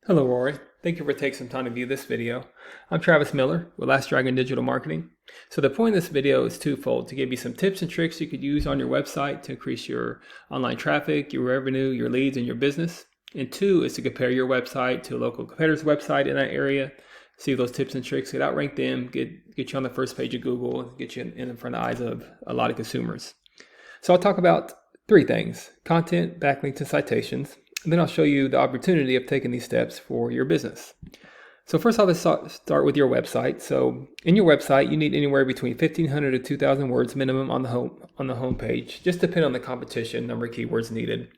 Hello, Rory. Thank you for taking some time to view this video. I'm Travis Miller with Last Dragon Digital Marketing. So the point of this video is twofold: to give you some tips and tricks you could use on your website to increase your online traffic, your revenue, your leads, and your business. And two is to compare your website to a local competitor's website in that area, see those tips and tricks, get outrank them, get you on the first page of Google, get you in front of the eyes of a lot of consumers. So I'll talk about three things: content, backlinks, and citations. And then I'll show you the opportunity of taking these steps for your business. So first off, let's start with your website. So in your website, you need anywhere between 1,500 to 2,000 words minimum on the home page, just depending on the competition, number of keywords needed.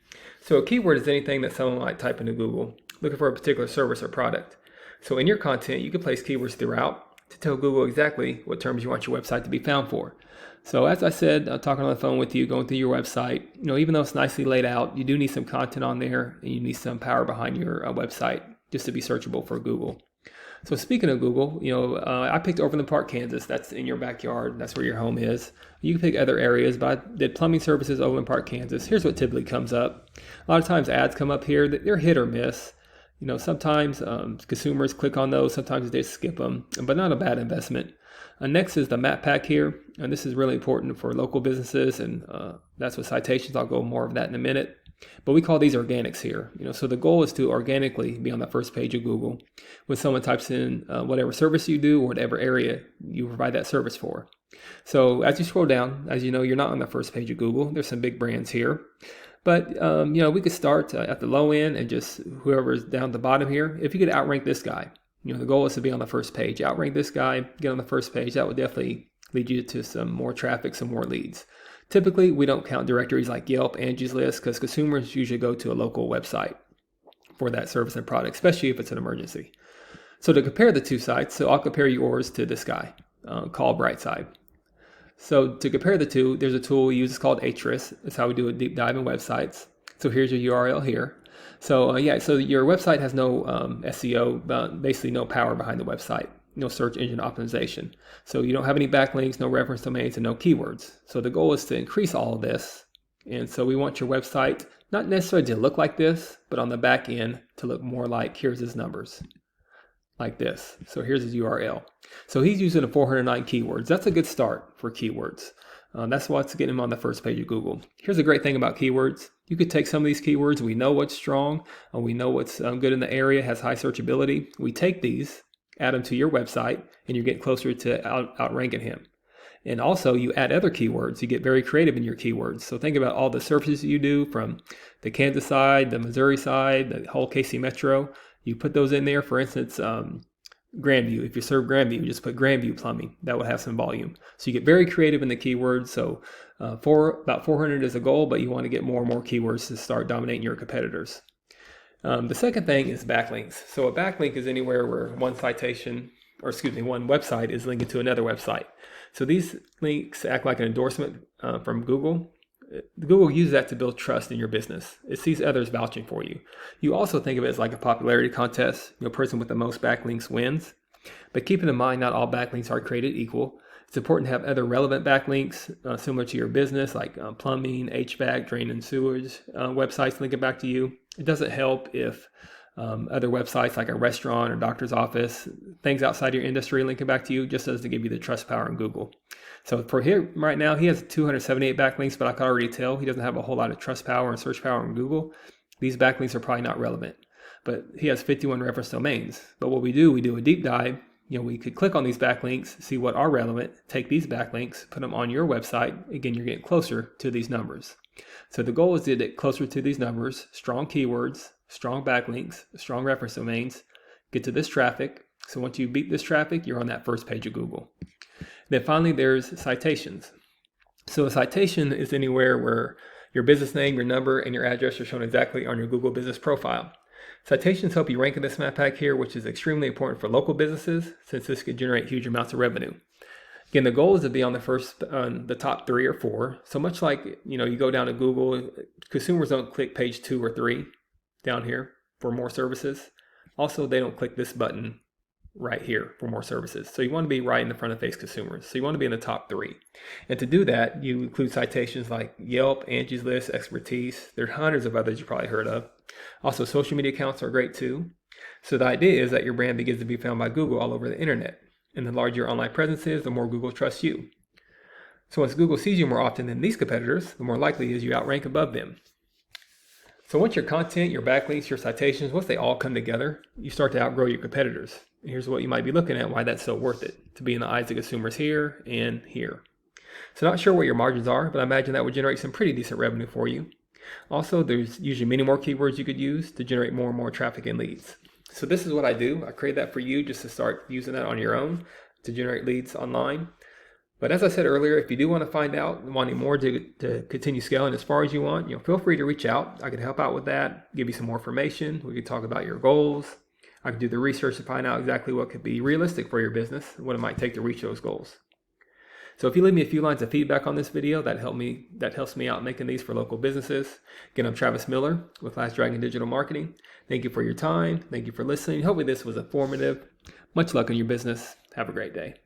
So a keyword is anything that someone might type into Google, looking for a particular service or product. So in your content, you can place keywords throughout to tell Google exactly what terms you want your website to be found for. So as I said, talking on the phone with you, going through your website, even though it's nicely laid out, you do need some content on there, and you need some power behind your website just to be searchable for Google. So speaking of Google, I picked Overland Park, Kansas. That's in your backyard. That's where your home is. You can pick other areas, but I did plumbing services, Overland Park, Kansas. Here's what typically comes up. A lot of times ads come up here. They're hit or miss. Sometimes consumers click on those. Sometimes they skip them, but not a bad investment. Next is the map pack here, and this is really important for local businesses, and that's with citations. I'll go more of that in a minute. But we call these organics here. So the goal is to organically be on the first page of Google when someone types in whatever service you do or whatever area you provide that service for. So as you scroll down, as you know, you're not on the first page of Google. There's some big brands here. But, we could start at the low end and just whoever's down at the bottom here. If you could outrank this guy, the goal is to be on the first page. Outrank this guy, get on the first page. That would definitely lead you to some more traffic, some more leads. Typically, we don't count directories like Yelp, Angie's List, because consumers usually go to a local website for that service and product, especially if it's an emergency. So to compare the two sites, I'll compare yours to this guy called Brightside. So to compare the two, there's a tool we use. It's called Ahrefs. It's how we do a deep dive in websites. So here's your URL here. So so your website has no SEO, basically no power behind the website, no search engine optimization. So you don't have any backlinks, no reference domains, and no keywords. So the goal is to increase all of this. And so we want your website not necessarily to look like this, but on the back end to look more like, here's his numbers, like this. So here's his URL. So he's using 409 keywords. That's a good start for keywords. That's what's getting him on the first page of Google. Here's a great thing about keywords. You could take some of these keywords. We know what's strong, and we know what's good in the area, has high searchability. We take these, add them to your website, and you get closer to outranking him. And also, you add other keywords. You get very creative in your keywords. So think about all the services you do from the Kansas side, the Missouri side, the whole KC Metro. You put those in there. For instance, Grandview. If you serve Grandview, you just put Grandview Plumbing. That would have some volume. So you get very creative in the keywords. So about 400 is a goal, but you want to get more and more keywords to start dominating your competitors. The second thing is backlinks. So a backlink is anywhere where one website is linking to another website. So these links act like an endorsement from Google. Google uses that to build trust in your business. It sees others vouching for you. You also think of it as like a popularity contest. Person with the most backlinks wins. But keeping in mind, not all backlinks are created equal. It's important to have other relevant backlinks similar to your business, like plumbing, HVAC, drain and sewage websites linking back to you. It doesn't help if other websites like a restaurant or doctor's office, things outside your industry linking back to you, just as to give you the trust power in Google. So for here right now, he has 278 backlinks, but I can already tell he doesn't have a whole lot of trust power and search power in Google. These backlinks are probably not relevant, but he has 51 reference domains. But what we do a deep dive. We could click on these backlinks, see what are relevant, take these backlinks, put them on your website. Again, you're getting closer to these numbers. So the goal is to get closer to these numbers, strong keywords, strong backlinks, strong reference domains, get to this traffic. So once you beat this traffic, you're on that first page of Google. Then finally, there's citations. So a citation is anywhere where your business name, your number, and your address are shown exactly on your Google business profile. Citations help you rank in this map pack here, which is extremely important for local businesses since this could generate huge amounts of revenue. Again, the goal is to be on the top 3 or 4. So much like, you go down to Google, consumers don't click page 2 or 3 down here for more services. Also, they don't click this button right here for more services. So you want to be right in the front of face consumers. So you want to be in the top 3. And to do that, you include citations like Yelp, Angie's List, Expertise. There's hundreds of others you probably heard of. Also, social media accounts are great too. So the idea is that your brand begins to be found by Google all over the internet. And the larger your online presence is, the more Google trusts you. So once Google sees you more often than these competitors, the more likely it is you outrank above them. So once your content, your backlinks, your citations, once they all come together, you start to outgrow your competitors. And here's what you might be looking at, why that's so worth it, to be in the eyes of consumers here and here. So not sure what your margins are, but I imagine that would generate some pretty decent revenue for you. Also, there's usually many more keywords you could use to generate more and more traffic and leads. So this is what I do. I create that for you just to start using that on your own to generate leads online. But as I said earlier, if you do want to find out, wanting more to continue scaling as far as you want, feel free to reach out. I can help out with that, give you some more information. We could talk about your goals. I could do the research to find out exactly what could be realistic for your business, what it might take to reach those goals. So if you leave me a few lines of feedback on this video, that helps me out making these for local businesses. Again, I'm Travis Miller with Last Dragon Digital Marketing. Thank you for your time. Thank you for listening. Hopefully this was informative. Much luck in your business. Have a great day.